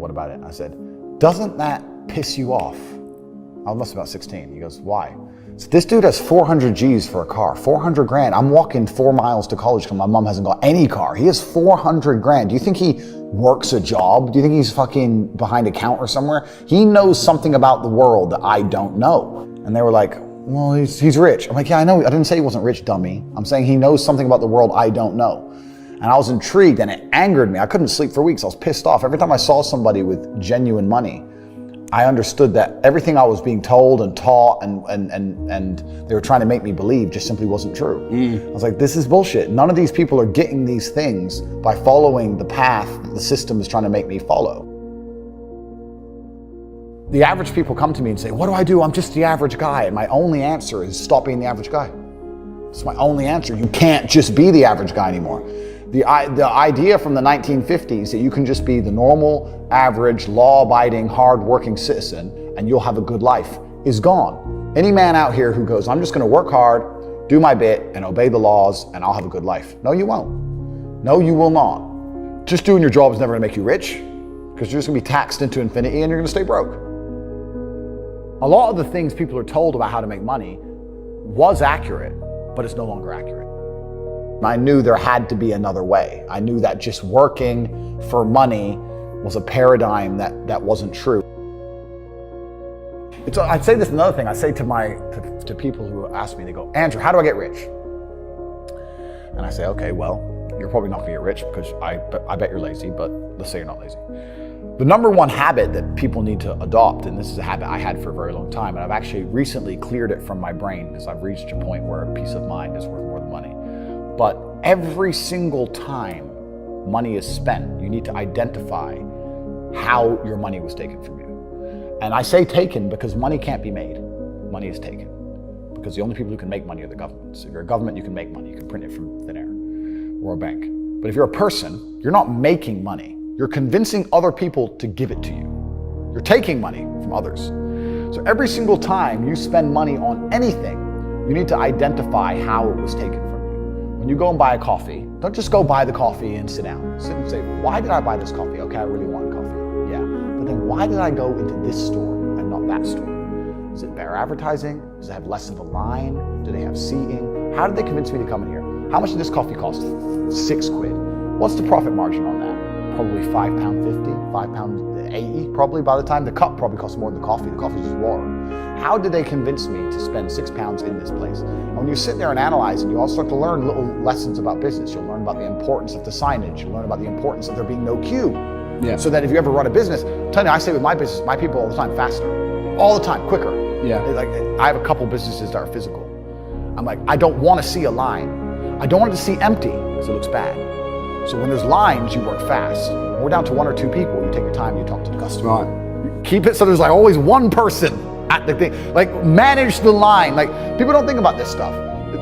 What about it? I said, doesn't that piss you off? I must be about 16. He goes, why? So this dude has 400 G's for a car, 400 grand. I'm walking 4 miles to college because my mom hasn't got any car. He has 400 grand. Do you think he works a job? Do you think he's fucking behind a counter somewhere? He knows something about the world that I don't know. And they were like, well, he's rich. I'm like, yeah, I know. I didn't say he wasn't rich, dummy. I'm saying he knows something about the world I don't know. And I was intrigued and it angered me. I couldn't sleep for weeks. I was pissed off. Every time I saw somebody with genuine money, I understood that everything I was being told and taught and they were trying to make me believe just simply wasn't true. I was like, this is bullshit. None of these people are getting these things by following the path that the system is trying to make me follow. The average people come to me and say, what do I do? I'm just the average guy. And my only answer is stop being the average guy. It's my only answer. You can't just be the average guy anymore. The idea from the 1950s that you can just be the normal, average, law-abiding, hard-working citizen and you'll have a good life is gone. Any man out here who goes, I'm just gonna work hard, do my bit, and obey the laws, and I'll have a good life. No, you won't. No, you will not. Just doing your job is never gonna make you rich because you're just gonna be taxed into infinity and you're gonna stay broke. A lot of the things people are told about how to make money was accurate, but it's no longer accurate. I knew there had to be another way. I knew that just working for money was a paradigm that wasn't true. I'd say this another thing. I say to people who ask me, they go, Andrew, how do I get rich? And I say, okay, well, you're probably not gonna get rich because I bet you're lazy, but let's say you're not lazy. The number one habit that people need to adopt, and this is a habit I had for a very long time, and I've actually recently cleared it from my brain because I've reached a point where peace of mind is worth more than money. But every single time money is spent, you need to identify how your money was taken from you. And I say taken because money can't be made. Money is taken. Because the only people who can make money are the governments. If you're a government, you can make money. You can print it from thin air or a bank. But if you're a person, you're not making money. You're convincing other people to give it to you. You're taking money from others. So every single time you spend money on anything, you need to identify how it was taken from you. When you go and buy a coffee, don't just go buy the coffee and sit down. Sit and say, why did I buy this coffee? Okay, I really want coffee. Yeah, but then why did I go into this store and not that store? Is it better advertising? Does it have less of a line? Do they have seating? How did they convince me to come in here? How much did this coffee cost? 6 quid. What's the profit margin on that? Probably £5.50, £5.80 probably by the time. The cup probably costs more than the coffee. The coffee's just water. How did they convince me to spend £6 in this place? And when you sit there and analyze it, you all start to learn little lessons about business. You'll learn about the importance of the signage. You'll learn about the importance of there being no queue. Yeah. So that if you ever run a business, I'm telling you, I say with my business, my people all the time, faster. All the time, quicker. Yeah. Like, I have a couple businesses that are physical. I'm like, I don't want to see a line. I don't want it to see empty because it looks bad. So when there's lines, you work fast. When we're down to 1 or 2 people, you take your time, you talk to the customer. Right. Keep it so there's like always one person at the thing. Like manage the line. Like people don't think about this stuff.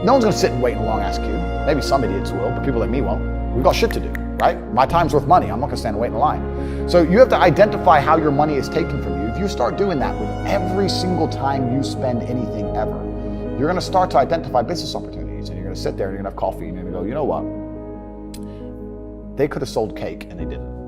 No one's gonna sit and wait in a long ass queue. Maybe some idiots will, but people like me won't. We've got shit to do, right? My time's worth money. I'm not gonna stand and wait in a line. So you have to identify how your money is taken from you. If you start doing that with every single time you spend anything ever, you're gonna start to identify business opportunities and you're gonna sit there and you're gonna have coffee and you're gonna go, you know what? They could have sold cake and they didn't.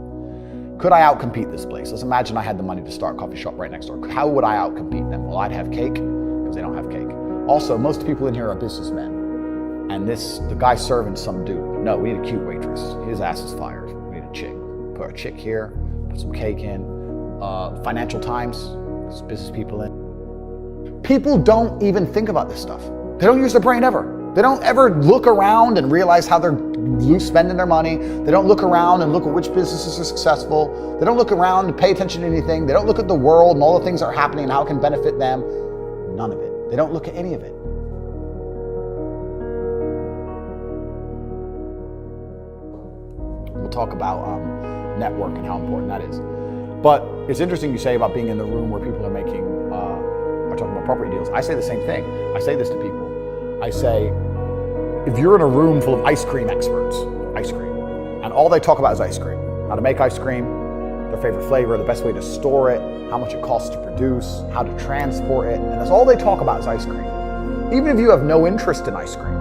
Could I outcompete this place? Let's imagine I had the money to start a coffee shop right next door. How would I outcompete them? Well, I'd have cake because they don't have cake. Also, most people in here are businessmen. And the guy serving some dude. No, we need a cute waitress. His ass is fired. We need a chick. Put a chick here, put some cake in. Financial Times, there's business people in. People don't even think about this stuff. They don't use their brain ever. They don't ever look around and realize how they're spending their money. They don't look around and look at which businesses are successful. They don't look around and pay attention to anything. They don't look at the world and all the things that are happening and how it can benefit them. None of it. They don't look at any of it. We'll talk about network and how important that is. But it's interesting you say about being in the room where people are making, are talking about property deals. I say the same thing. I say this to people. I say, if you're in a room full of ice cream experts, ice cream, and all they talk about is ice cream, how to make ice cream, their favorite flavor, the best way to store it, how much it costs to produce, how to transport it, and that's all they talk about is ice cream. Even if you have no interest in ice cream,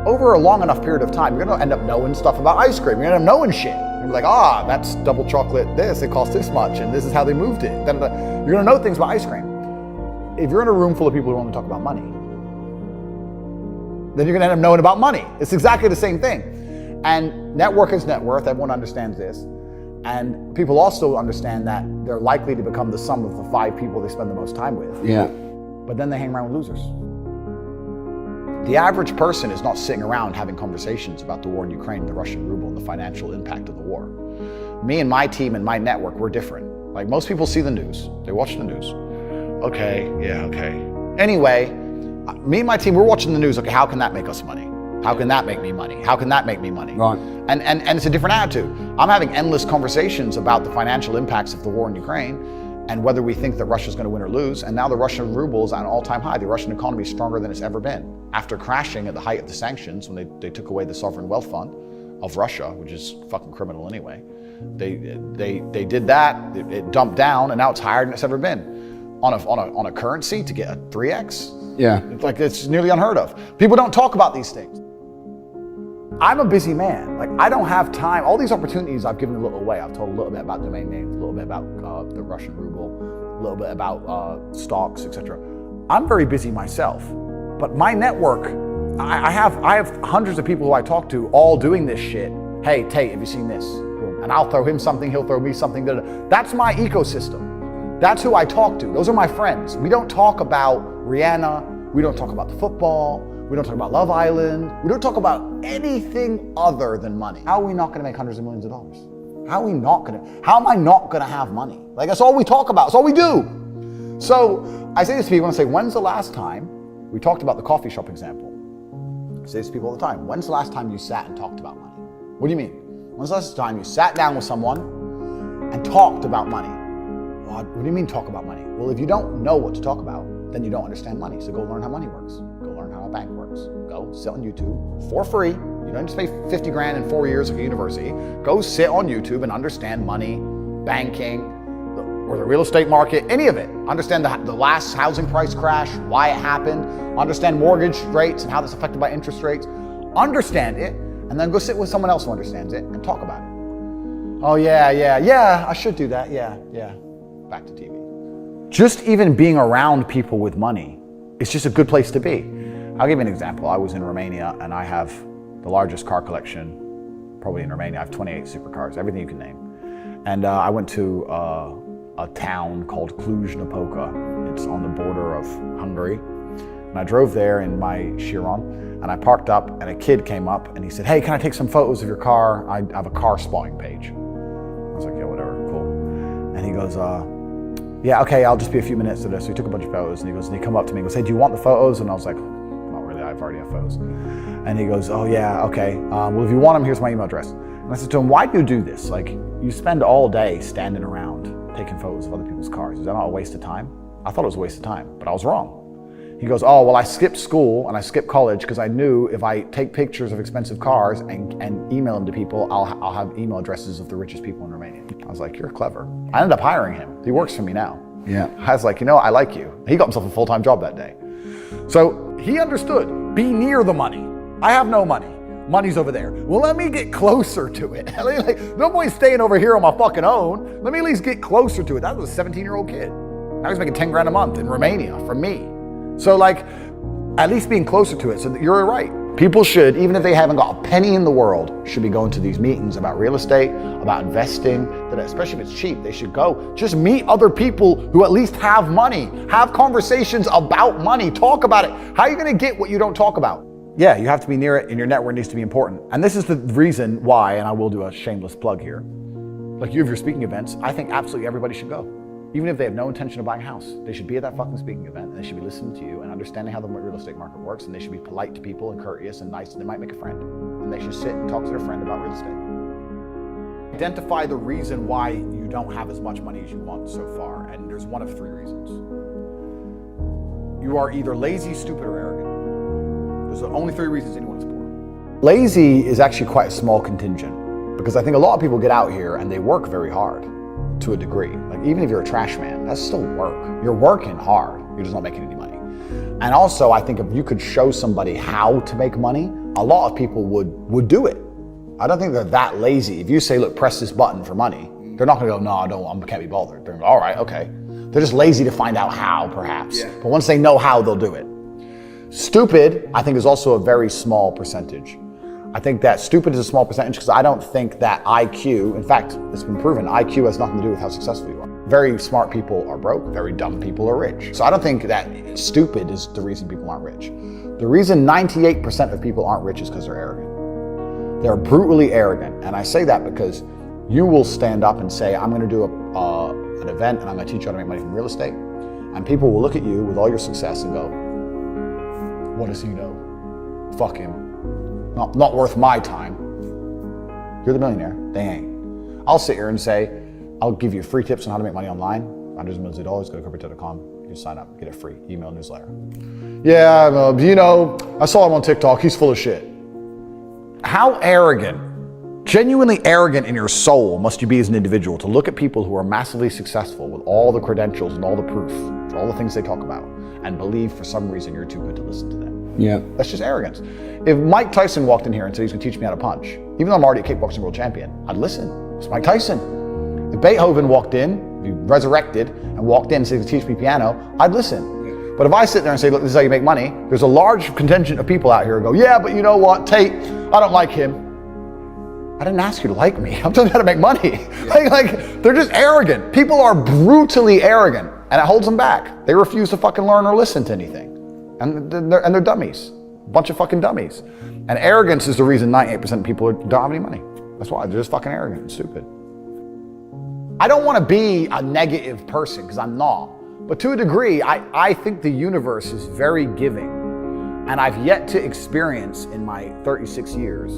over a long enough period of time, you're gonna end up knowing stuff about ice cream. You're gonna end up knowing shit. You're like, that's double chocolate this, it costs this much, and this is how they moved it. Da, da, da. You're gonna know things about ice cream. If you're in a room full of people who only talk about money, then you're gonna end up knowing about money. It's exactly the same thing. And network is net worth, everyone understands this. And people also understand that they're likely to become the sum of the 5 people they spend the most time with. Yeah. But then they hang around with losers. The average person is not sitting around having conversations about the war in Ukraine, the Russian ruble, and the financial impact of the war. Me and my team and my network, we're different. Like most people see the news, they watch the news. Okay. Anyway, me and my team, we're watching the news. Okay, how can that make us money? How can that make me money? How can that make me money? Right. And it's a different attitude. I'm having endless conversations about the financial impacts of the war in Ukraine and whether we think that Russia's going to win or lose. And now the Russian ruble is at an all-time high. The Russian economy is stronger than it's ever been. After crashing at the height of the sanctions, when they took away the sovereign wealth fund of Russia, which is fucking criminal anyway, they did that. It dumped down, and now it's higher than it's ever been. On a currency to get a 3x. Yeah. It's nearly unheard of. People don't talk about these things. I'm a busy man. Like, I don't have time. All these opportunities I've given a little away. I've told a little bit about domain names, a little bit about the Russian ruble, a little bit about stocks, etc. I'm very busy myself, but my network, I have hundreds of people who I talk to all doing this shit. Hey, Tate, have you seen this? And I'll throw him something, he'll throw me something. That's my ecosystem. That's who I talk to. Those are my friends. We don't talk about Rihanna. We don't talk about the football. We don't talk about Love Island. We don't talk about anything other than money. How are we not going to make hundreds of millions of dollars? How am I not going to have money? Like, that's all we talk about. That's all we do. So I say this to people and say, when's the last time, we talked about the coffee shop example. I say this to people all the time. When's the last time you sat and talked about money? What do you mean? When's the last time you sat down with someone and talked about money? What do you mean talk about money? Well, if you don't know what to talk about, then you don't understand money. So go learn how money works. Go learn how a bank works. Go sit on YouTube for free. You don't just pay 50 grand in 4 years of a university. Go sit on YouTube and understand money, banking, or the real estate market, any of it. Understand the last housing price crash, why it happened. Understand mortgage rates and how that's affected by interest rates. Understand it, and then go sit with someone else who understands it and talk about it. Oh yeah, I should do that, yeah. Back to TV. Just even being around people with money is just a good place to be. I'll give you an example. I was in Romania and I have the largest car collection probably in Romania. I have 28 supercars, everything you can name. And I went to a town called Cluj-Napoca. It's on the border of Hungary. And I drove there in my Chiron and I parked up and a kid came up and he said, hey, can I take some photos of your car? I have a car spotting page. I was like, yeah, whatever, cool. And he goes, yeah, okay, I'll just be a few minutes to this. So he took a bunch of photos and he come up to me and goes, hey, do you want the photos? And I was like, not really, I've already have photos. And he goes, oh yeah, okay. Well, if you want them, here's my email address. And I said to him, why do you do this? Like, you spend all day standing around taking photos of other people's cars. Is that not a waste of time? I thought it was a waste of time, but I was wrong. He goes, oh, well, I skipped school and I skipped college because I knew if I take pictures of expensive cars and email them to people, I'll have email addresses of the richest people in Romania. I was like, you're clever. I ended up hiring him. He works for me now. Yeah. I was like, I like you. He got himself a full-time job that day. So he understood, be near the money. I have no money. Money's over there. Well, let me get closer to it. Like, no point staying over here on my fucking own. Let me at least get closer to it. That was a 17-year-old kid. Now he's making 10 grand a month in Romania from me. So like, at least being closer to it. So that you're right. People should, even if they haven't got a penny in the world, should be going to these meetings about real estate, about investing, that especially if it's cheap, they should go. Just meet other people who at least have money. Have conversations about money. Talk about it. How are you going to get what you don't talk about? Yeah, you have to be near it and your network needs to be important. And this is the reason why, and I will do a shameless plug here. Like, you have your speaking events, I think absolutely everybody should go. Even if they have no intention of buying a house, they should be at that fucking speaking event and they should be listening to you and understanding how the real estate market works, and they should be polite to people and courteous and nice, and they might make a friend. And they should sit and talk to their friend about real estate. Identify the reason why you don't have as much money as you want so far, and there's one of 3 reasons. You are either lazy, stupid, or arrogant. Those are the only 3 reasons anyone is poor. Lazy is actually quite a small contingent, because I think a lot of people get out here and they work very hard. To a degree. Like, even if you're a trash man, that's still work. You're working hard, you're just not making any money. And also, I think if you could show somebody how to make money, a lot of people would do it. I don't think they're that lazy. If you say, look, press this button for money, they're not gonna go, no, I can't be bothered. They're gonna go, all right, okay. They're just lazy to find out how, perhaps. Yeah. But once they know how, they'll do it. Stupid, I think, is also a very small percentage. I think that stupid is a small percentage because I don't think that IQ, in fact, it's been proven, IQ has nothing to do with how successful you are. Very smart people are broke, very dumb people are rich. So I don't think that stupid is the reason people aren't rich. The reason 98% of people aren't rich is because they're arrogant. They're brutally arrogant. And I say that because you will stand up and say, I'm gonna do an event and I'm gonna teach you how to make money from real estate. And people will look at you with all your success and go, what does he know? Fuck him. Not worth my time. You're the millionaire. They ain't. I'll sit here and say, I'll give you free tips on how to make money online. $100 millions, go to corporate.com. You sign up, get a free email newsletter. Yeah, I saw him on TikTok. He's full of shit. How arrogant, genuinely arrogant in your soul must you be as an individual to look at people who are massively successful with all the credentials and all the proof for all the things they talk about and believe for some reason you're too good to listen to them. Yeah. That's just arrogance. If Mike Tyson walked in here and said he's gonna teach me how to punch, even though I'm already a kickboxing world champion, I'd listen. It's Mike Tyson. If Beethoven walked in, if he resurrected and walked in and said he's gonna teach me piano, I'd listen. Yeah. But if I sit there and say, look, this is how you make money, there's a large contingent of people out here who go, yeah, but you know what, Tate, I don't like him. I didn't ask you to like me. I'm telling you how to make money. Yeah. like they're just arrogant. People are brutally arrogant and it holds them back. They refuse to fucking learn or listen to anything. And they're dummies, a bunch of fucking dummies. And arrogance is the reason 98% of people don't have any money. That's why, they're just fucking arrogant and stupid. I don't want to be a negative person, because I'm not. But to a degree, I think the universe is very giving. And I've yet to experience in my 36 years,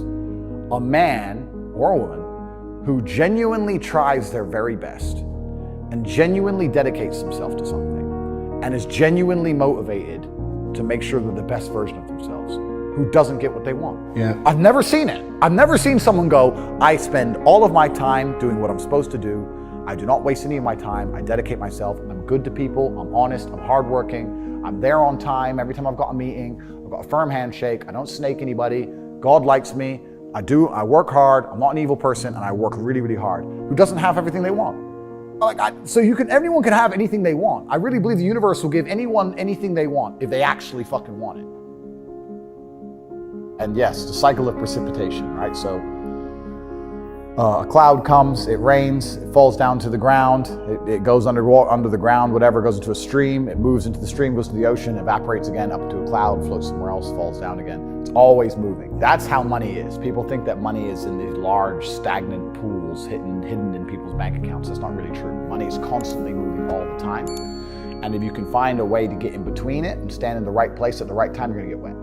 a man or a woman who genuinely tries their very best and genuinely dedicates himself to something and is genuinely motivated to make sure they're the best version of themselves, who doesn't get what they want. Yeah. I've never seen it. I've never seen someone go, I spend all of my time doing what I'm supposed to do. I do not waste any of my time. I dedicate myself. I'm good to people. I'm honest. I'm hardworking. I'm there on time every time I've got a meeting. I've got a firm handshake. I don't snake anybody. God likes me. I work hard. I'm not an evil person, and I work really, really hard. Who doesn't have everything they want? Anyone can have anything they want. I really believe the universe will give anyone anything they want if they actually fucking want it. And yes, the cycle of precipitation, right? So a cloud comes, it rains, it falls down to the ground, it goes under the ground, whatever, goes into a stream, it moves into the stream, goes to the ocean, evaporates again, up to a cloud, floats somewhere else, falls down again. It's always moving. That's how money is. People think that money is in these large, stagnant pools hidden in people's bank accounts. That's not really true. Money is constantly moving all the time. And if you can find a way to get in between it and stand in the right place at the right time, you're gonna get wet.